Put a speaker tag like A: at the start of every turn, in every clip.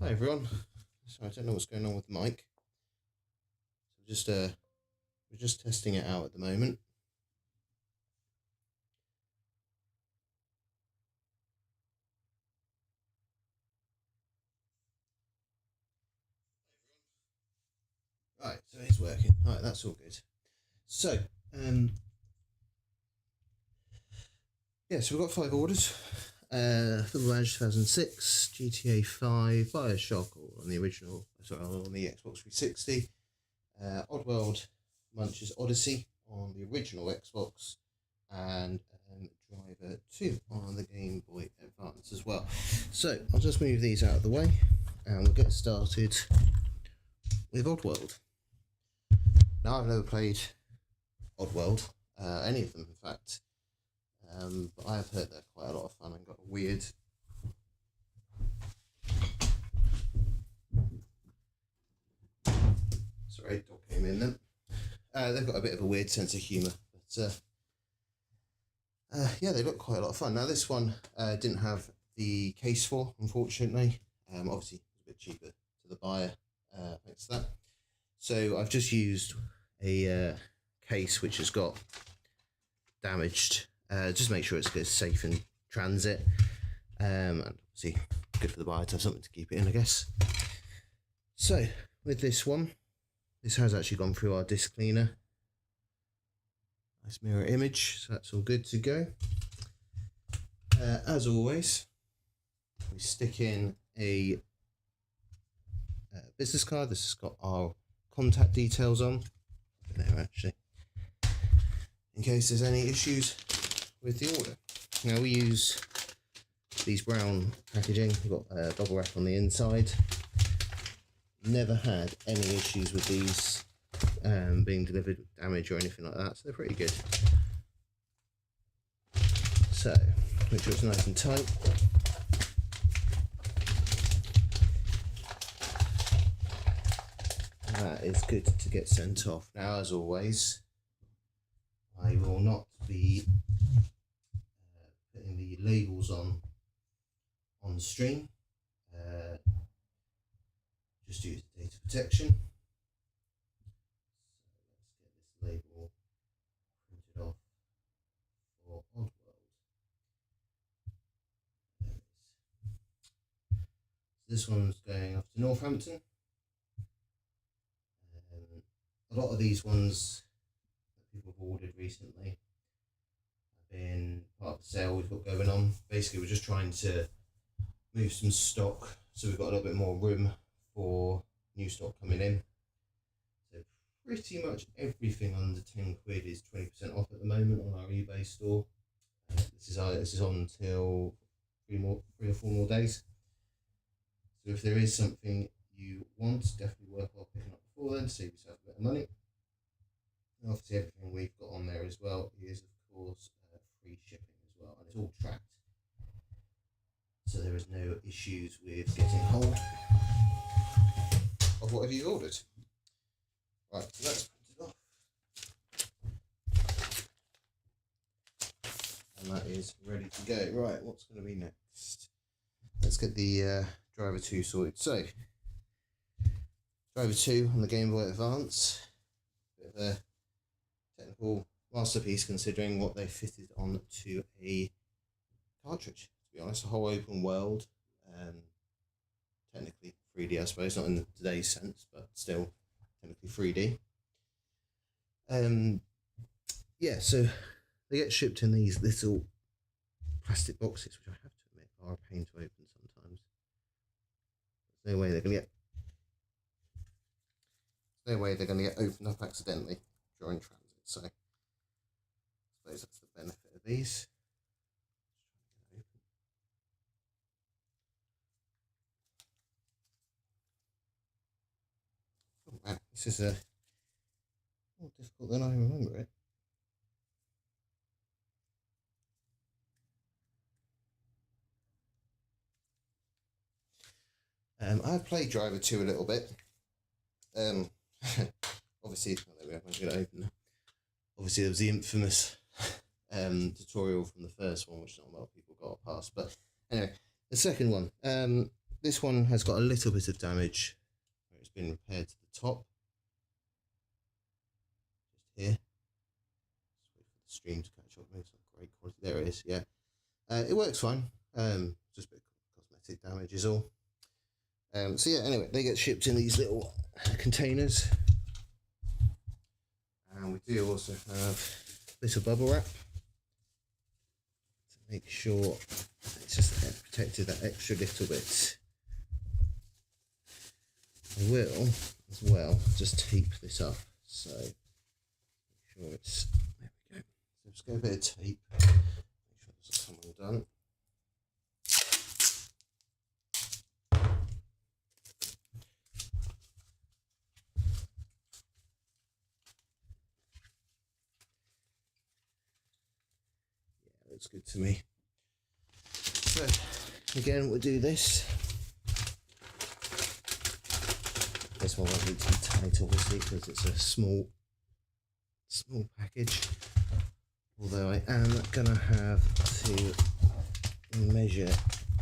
A: Hi everyone. So I don't know what's going on with the mic. So we're just testing it out at the moment. Right, so it's working. Right, that's all good. So, yeah, so we've got 5 orders. Football Manager 2006, GTA 5, Bioshock on the original, on the Xbox 360, Oddworld Munch's Odyssey on the original Xbox, and Driver 2 on the Game Boy Advance as well. So I'll just move these out of the way and we'll get started with Oddworld. Now, I've never played Oddworld, any of them in fact, but I have heard they're quite a lot of fun and got a weird sorry, dog came in then. They've got a bit of a weird sense of humour, but yeah, they look quite a lot of fun. Now this one didn't have the case for, unfortunately. Obviously it was a bit cheaper to the buyer, thanks to that. So I've just used a case which has got damaged, just make sure it's good, safe in transit, and obviously good for the buyer to have something to keep it in, I guess. So with this one, this has actually gone through our disc cleaner. Nice mirror image, so that's all good to go. As always, we stick in a business card. This has got our contact details on there actually, in case there's any issues with the order. Now we use these brown packaging. We've got bubble wrap on the inside. Never had any issues with these being delivered with damage or anything like that, so they're pretty good. So make sure it's nice and tight. That is good to get sent off. Now, as always, I will not be putting the labels on stream, just due to data protection. So let's get this label printed off for Oddworld. There it is. So this one's going off to Northampton. A lot of these ones that people have ordered recently have been part of the sale we've got going on. Basically, we're just trying to move some stock so we've got a little bit more room for new stock coming in. So pretty much everything under 10 quid is 20% off at the moment on our eBay store. This is on until 3 or 4 more days. So if there is something you want, definitely worthwhile picking up before then, save yourself a bit of money. And obviously everything we've got on there as well is of course free shipping as well, and it's all tracked, so there is no issues with getting hold of whatever you ordered. Right, so that's printed off, and that is ready to go. Right, what's going to be next? Let's get the Driver 2 sorted. So Driver 2 on the Game Boy Advance, bit of a technical masterpiece considering what they fitted onto a cartridge, to be honest. A whole open world, technically 3D I suppose, not in today's sense, but still technically 3D. Yeah, so they get shipped in these little plastic boxes, which I have to admit are a pain to open sometimes. There's no way they're going to get opened up accidentally during transit. So I suppose that's the benefit of these. Oh, wow, this is more difficult than I remember it. I've played Driver 2 a little bit. Obviously, oh, there we go, I'm going to open it. Obviously, there was the infamous tutorial from the first one, which not a lot of people got past. But anyway, the second one. This one has got a little bit of damage. It's been repaired to the top. Just here. Just wait for the stream to catch up. It's not great quality. There it is. Yeah, it works fine. Just a bit of cosmetic damage is all. So yeah, anyway, they get shipped in these little containers. And we do also have a bit of bubble wrap to make sure it's just protected that extra little bit. I will, as well, just tape this up. So make sure it's, there we go. So just get a bit of tape, make sure it doesn't come undone. Looks good to me. So again, we'll do this. This one won't be too tight, obviously, because it's a small package. Although I am gonna have to measure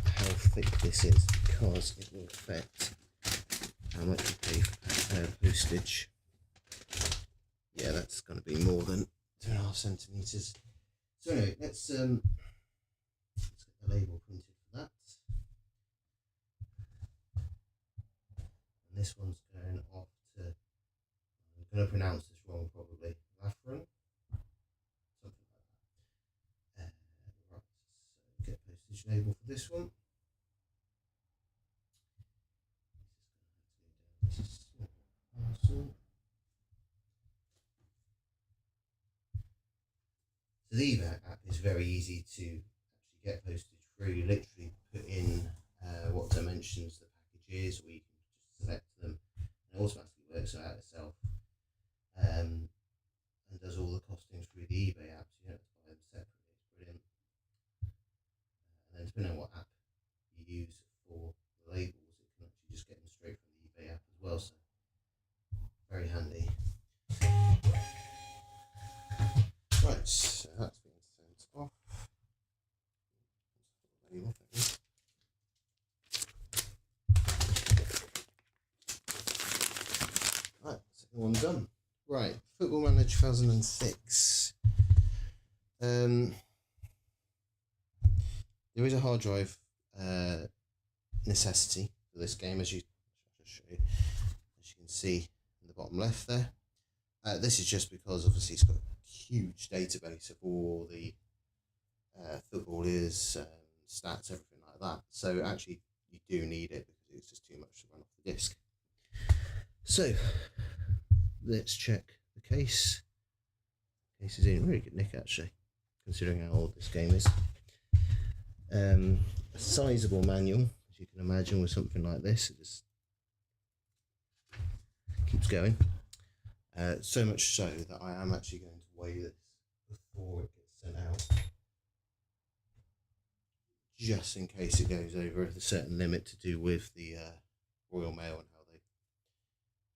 A: how thick this is, because it will affect how much you pay for postage. Yeah, that's gonna be more than 2.5 centimeters. So anyway, let's get the label printed for that. And this one's going off to, I'm going to pronounce this wrong probably, Lafron, something like that. Right, so get postage label for this one. This is going to have to go down. This is small parcel. So the eBay app is very easy to actually get postage through. You literally put in what dimensions the package is, or you can just select them, and it automatically works out itself, and does all the costings through the eBay app, so you don't have to buy them separately. It's brilliant. And then depending on what app you use for the labels, it can actually just get them straight from the eBay app as well, so very handy. Right, so that's been sent off. Right, second one done. Right, Football Manager 2006. There is a hard drive necessity for this game, as you can see in the bottom left there. This is just because obviously it's got a huge database of all the footballers, stats, everything like that. So actually you do need it because it's just too much to run off the disk. So let's check the case. The case is in really good nick actually, considering how old this game is. A sizable manual, as you can imagine, with something like this. It just keeps going. So much so that I am actually going to weigh this before it gets sent out, just in case it goes over a certain limit to do with the Royal Mail and how they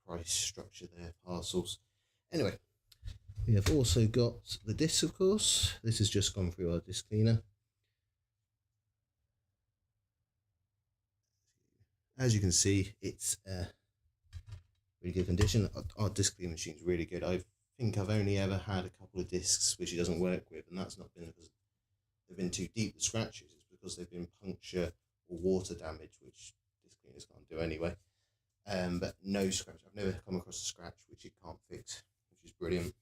A: price structure their parcels. Anyway, we have also got the disc, of course. This has just gone through our disc cleaner. As you can see, it's really good condition. Our disc cleaning machine is really good. I think I've only ever had a couple of discs which it doesn't work with, and that's not been because they've been too deep, the scratches. It's because they've been puncture or water damage, which disc cleaners can't do anyway. But no scratch. I've never come across a scratch which it can't fix, which is brilliant.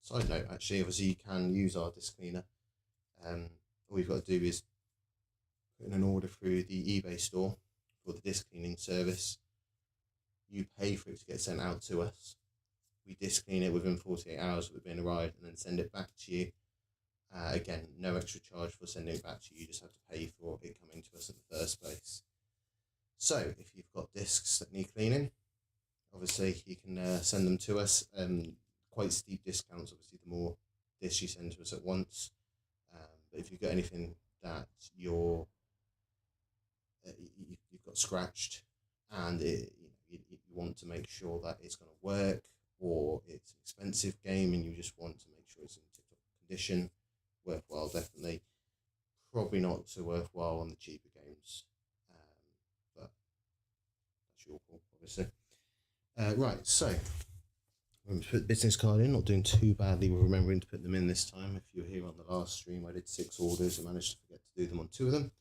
A: Side note, actually, obviously you can use our disc cleaner. All you've got to do is put in an order through the eBay store for the disc cleaning service. You pay for it to get sent out to us. We disc clean it within 48 hours of it being arrived and then send it back to you. Again, no extra charge for sending it back to you. You just have to pay for it coming to us in the first place. So if you've got discs that need cleaning, obviously you can send them to us. Quite steep discounts, obviously, the more discs you send to us at once. But if you've got anything that you've got scratched and you want to make sure that it's going to work, or it's an expensive game and you just want to make sure it's in tip-top condition, worthwhile definitely. Probably not so worthwhile on the cheaper games, but that's your call, obviously. Right, so I'm to put the business card in, not doing too badly with remembering to put them in this time. If you were here on the last stream, I did 6 orders and managed to forget to do them on 2 of them.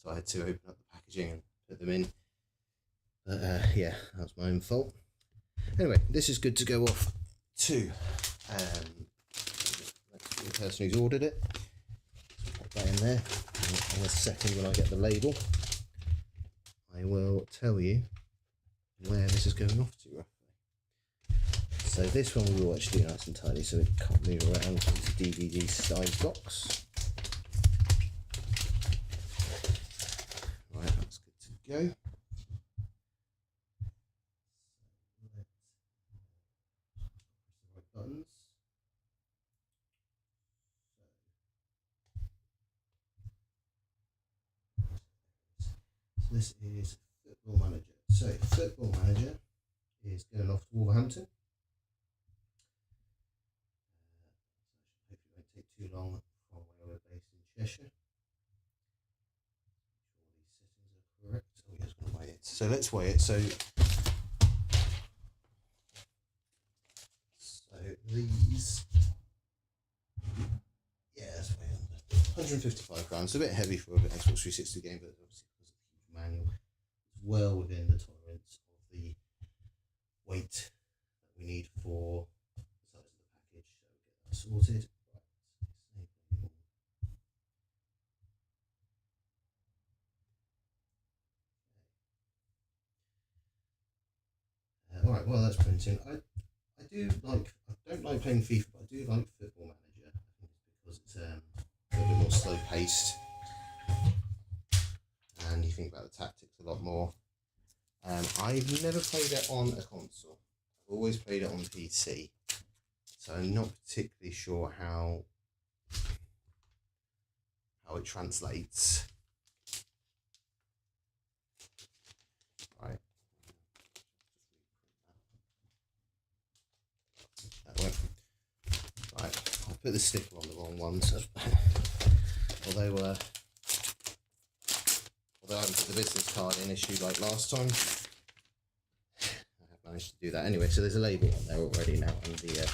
A: So I had to open up the packaging and put them in. But yeah, that was my own fault. Anyway, this is good to go off to the person who's ordered it. Pop that in there. In a second, when I get the label, I will tell you where this is going off to roughly. So this one we will actually do nice and tidy so it can't move around. It's a DVD size box. Right, that's good to go. Buttons. So this is Football Manager. So Football Manager is going off to Wolverhampton. Hopefully it won't take too long from where we're based in Cheshire. Make sure these settings are correct. Oh yeah, it's going to weigh it. So let's weigh it. So these, yeah, that's way under 155 grams. It's a bit heavy for an Xbox 360 game, but obviously because of the huge manual, it's well within the tolerance of the weight that we need for the size of the package. So we'll get that sorted. All right, well that's printing. I don't like playing FIFA, but I do like Football Manager. I think it's because it's a little bit more slow paced, and you think about the tactics a lot more. I've never played it on a console. I've always played it on PC, so I'm not particularly sure how it translates. Right. Right, I put the sticker on the wrong one, so although I haven't put the business card in issue like last time, I have managed to do that anyway. So there's a label on there already now, and the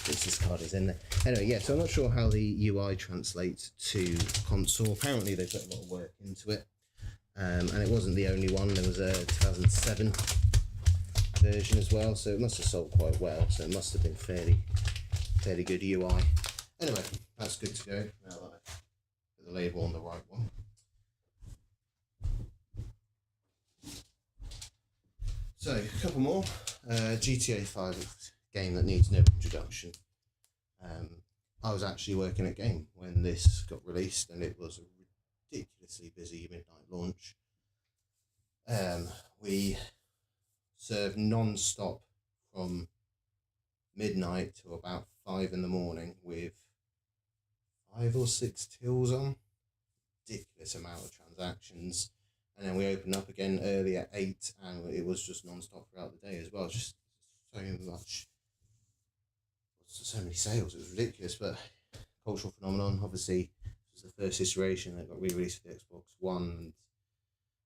A: business card is in there. Anyway, yeah, so I'm not sure how the UI translates to console. Apparently they put a lot of work into it, and it wasn't the only one. There was a 2007 version as well, so it must have sold quite well, so it must have been fairly good UI. Anyway, that's good to go now that I put the label on the right one. So a couple more. GTA 5 game that needs no introduction. I was actually working at Game when this got released, and it was a ridiculously busy midnight launch. We served non-stop from midnight to about 5 in the morning with 5 or 6 tills on. Ridiculous amount of transactions. And then we opened up again early at 8, and it was just non-stop throughout the day as well. Just so much, so many sales. It was ridiculous, but cultural phenomenon. Obviously, this was the first iteration that got re-released for the Xbox One and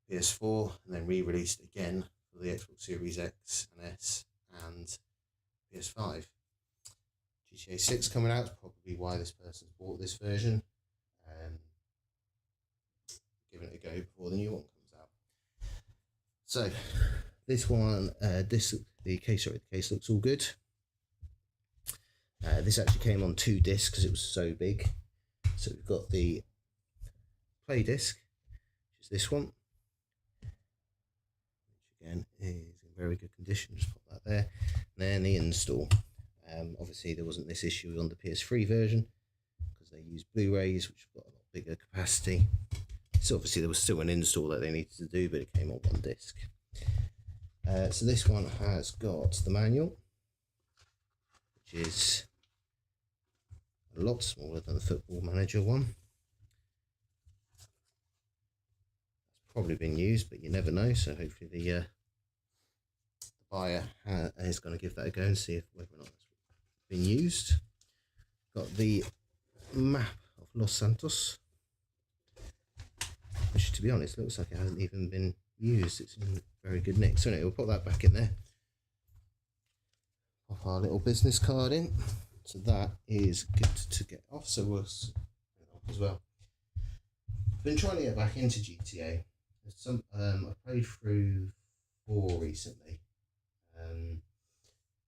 A: PS4, and then re-released again for the Xbox Series X and S and PS5. GTA 6 coming out is probably why this person's bought this version. Giving it a go before the new one comes out. So this one, the case looks all good. This actually came on 2 discs because it was so big. So we've got the play disc, which is this one, very good condition. Just pop that there. And then the install. Obviously there wasn't this issue on the PS3 version because they use Blu-rays, which have got a lot bigger capacity. So obviously there was still an install that they needed to do, but it came on one disc. So this one has got the manual, which is a lot smaller than the Football Manager one. It's probably been used, but you never know. So hopefully the buyer is going to give that a go and see whether or not it's been used. Got the map of Los Santos, which to be honest looks like it hasn't even been used. It's in very good nick. So anyway, we'll put that back in there. Pop our little business card in. So that is good to get off. So we'll put it off as well. I've been trying to get back into GTA. I played through 4 recently.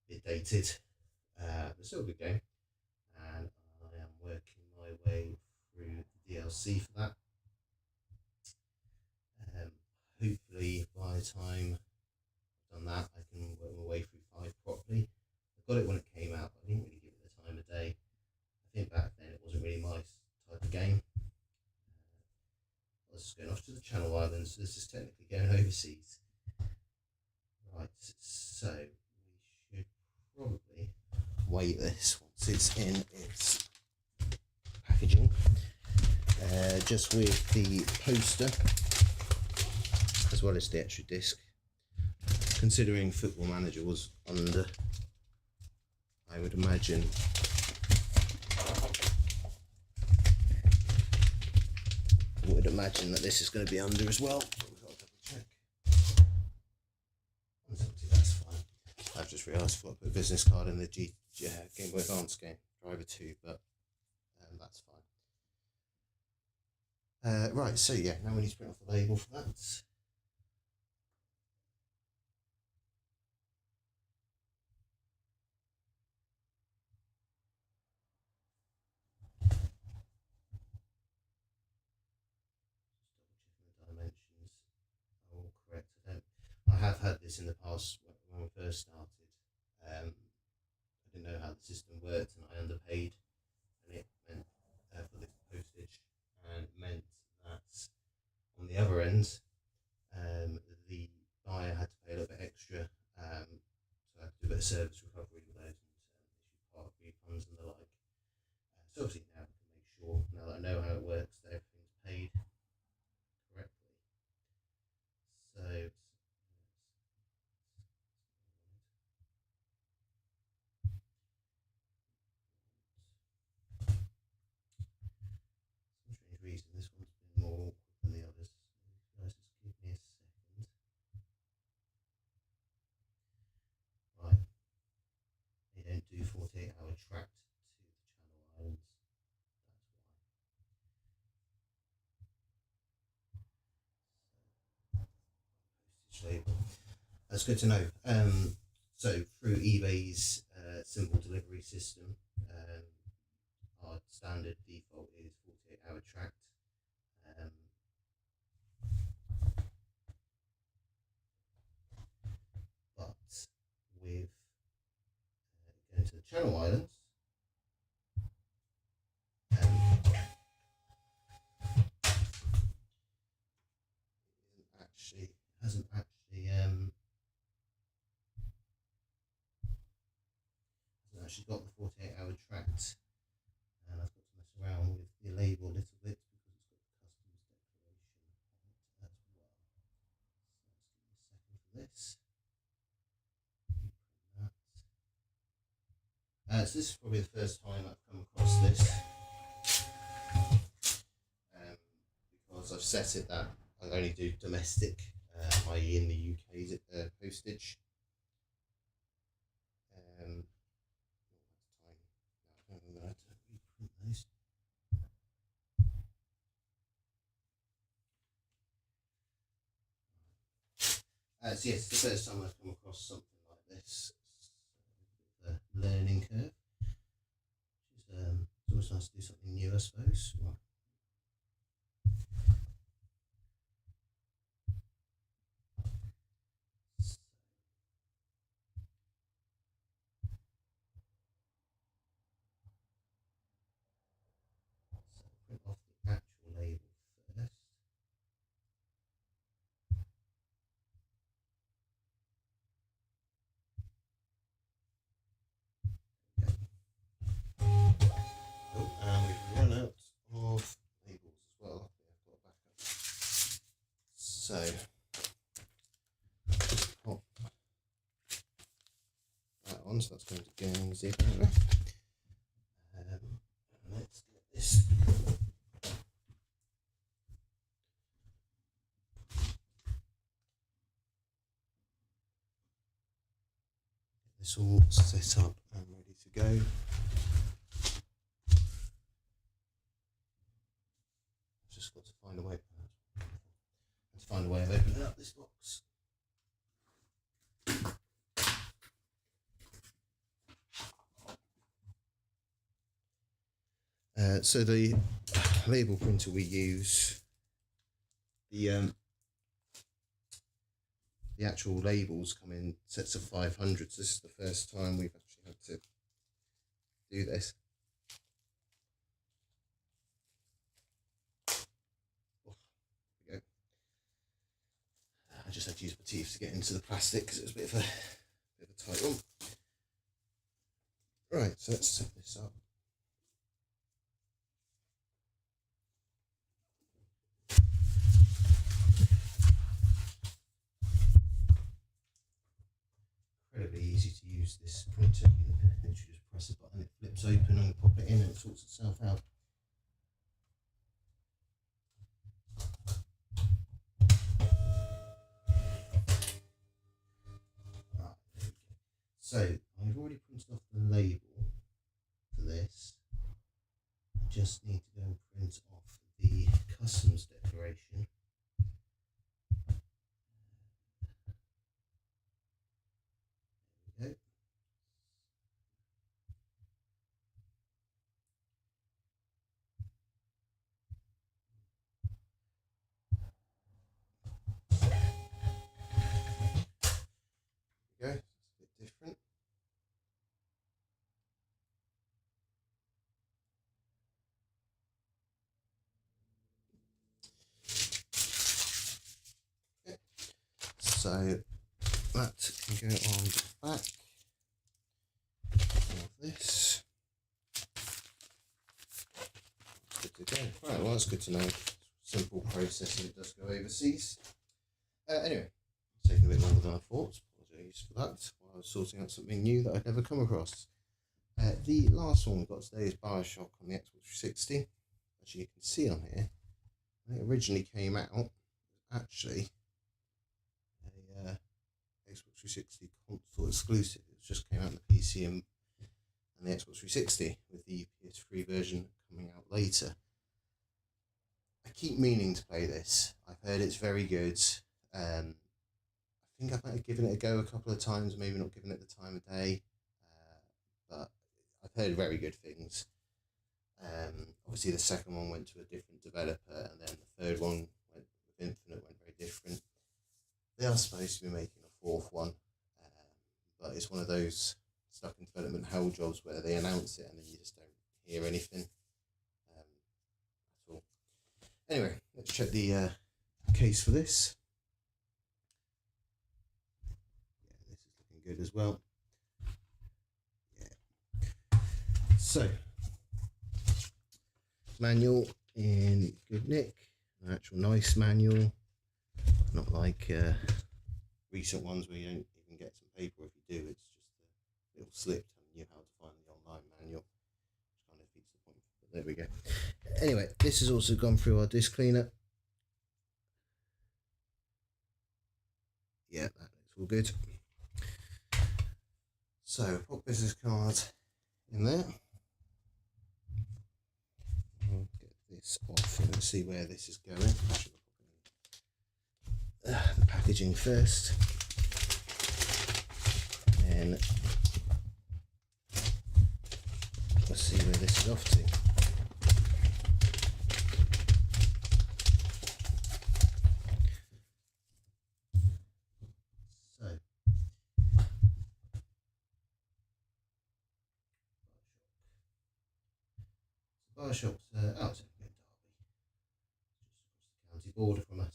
A: Bit dated, but still a good game. And I am working my way through the DLC for that. Hopefully by the time I've done that, I can work my way through 5 properly. I got it when it came out, but I didn't really give it the time of day. I think back then it wasn't really my type of game. This is going off to the Channel Islands. This is technically going overseas. Right, so we should probably weigh this once it's in its packaging. Just with the poster, as well as the extra disc. Considering Football Manager was under, I would imagine that this is going to be under as well. We've got to double check. That's fine. I've just realised I forgot to put a business card in the Game Boy Advance game, Driver 2, but that's fine. Right, so yeah, now we need to print off the label for that. I have had this in the past when we first started. I didn't know how the system worked and I underpaid, and it meant for the postage, and it meant that on the other end, the buyer had to pay a little bit extra, so I had to do a bit of service recovery with those and issue part refunds and the like. So obviously now I can make sure, now that I know how it works, that everything's paid correctly. So reason this one's been more awkward than the others. So guys, just give me a second. Right. They don't do 48-hour tracked to the Channel Islands. That's why. Postage label. That's good to know. So through eBay's simple delivery system, our standard default is 48-hour tracked. But with going to the Channel Islands, hasn't actually got the 48-hour tracked, and I've got to mess around with the label a little bit because it's got the customs declaration on it as well. So let's give me a second for this. So this is probably the first time I've come across this, because I've set it that I only do domestic, i.e. in the UK's postage. So yes, the first time I've come across something like this. It's a learning curve. It's always nice to do something new, I suppose. Well, So pop that on, so that's going to Guernsey apparently. Let's get this. This all set up and ready to go. Just got to find a way. Let's find a way of opening up this box. So the label printer we use, the actual labels come in sets of 500. So this is the first time we've actually had to do this. Oh, there we go. I just had to use my teeth to get into the plastic because it was a bit of a tight one. Right, so let's set this up. Incredibly easy to use this printer. You literally just press a button, it flips open and pop it in and it sorts itself out. Right, there we go. So I've already printed off the label for this. I just need to go and print off the customs declaration. There we go. There we go. It's a bit different. Okay. So that can go on the back of this. Good to go. Right, well that's good to know. Simple process and it does go overseas. Anyway, it's taking a bit longer than I thought. Apologies for that. While I was sorting out something new that I'd never come across. The last one we've got today is Bioshock on the Xbox 360. As you can see on here, when it originally came out, it was actually a Xbox 360 console exclusive. It just came out on the PC and the Xbox 360, with the PS3 version coming out later. I keep meaning to play this. I've heard it's very good. I think I might have given it a go a couple of times, maybe not given it the time of day, but I've heard very good things. Obviously the second one went to a different developer, and then the third one with Infinite went very different. They are supposed to be making a fourth one, but it's one of those stuck in development hell jobs where they announce it and then you just don't hear anything at all. Anyway, let's check the case for this. Yeah, this is looking good as well. Yeah. So, manual in good nick, an actual nice manual, not like recent ones where you don't even get some paper. If you do, it's just a little slip telling you how to find the online manual, which kind of defeats the point. But there we go. Anyway, this has also gone through our disc cleaner. Yeah, that looks all good. So, pop business card in there. I'll get this off and see where this is going. The packaging first, and let's see where this is off to. So, Bioshock's out of Derby, just across the county border from us.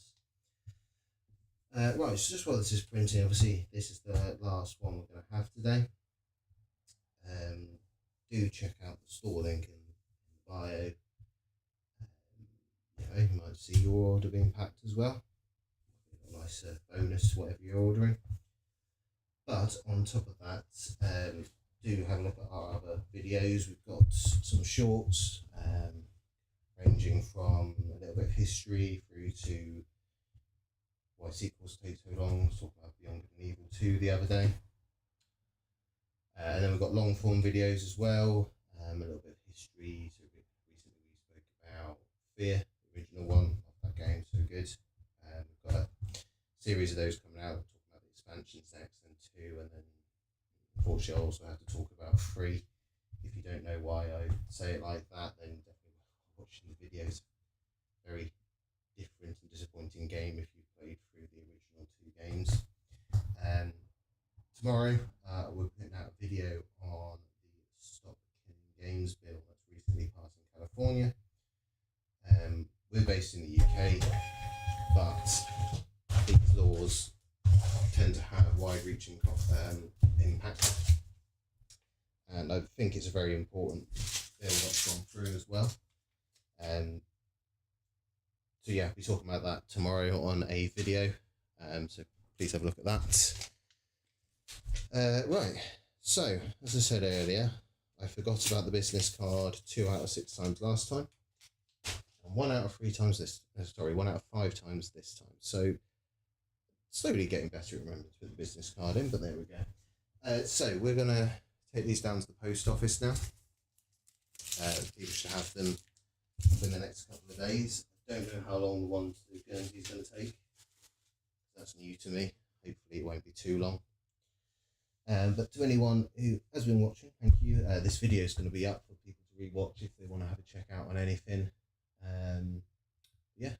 A: Right, so just while this is printing, obviously this is the last one we're going to have today. Do check out the store link in the bio. You might see your order being packed as well. nice bonus to whatever you're ordering. But on top of that, do have a look at our other videos. We've got some shorts, ranging from a little bit of history through to why sequels take so long. I was talking about Beyond Good and Evil 2 the other day. And then we've got long form videos as well, a little bit of history. So recently we spoke about Fear, the original one. Love that game, so good. We've got a series of those coming out. We're talking about the expansions next, and 2, and then unfortunately I also have to talk about 3. If you don't know why I say it like that, then definitely watching the videos. Very different and disappointing game if you've played through the original 2 games. Tomorrow we're putting out a video on the Stop Killing Games bill that's recently passed in California. We're based in the UK, but these laws tend to have wide-reaching impact, and I think it's a very important bill that's gone through as well. So yeah, we'll be talking about that tomorrow on a video, so please have a look at that. Right, so as I said earlier, I forgot about the business card 2 out of 6 times last time, and 1 out of 3 times this. 1 out of 5 times this time. So slowly getting better at remembering to put the business card in, but there we go. So we're gonna take these down to the post office now. People should have them in the next couple of days. I don't know how long the one to the Guernsey is going to take. That's new to me. Hopefully it won't be too long. But to anyone who has been watching, thank you. This video is going to be up for people to rewatch if they want to have a check out on anything. Yeah,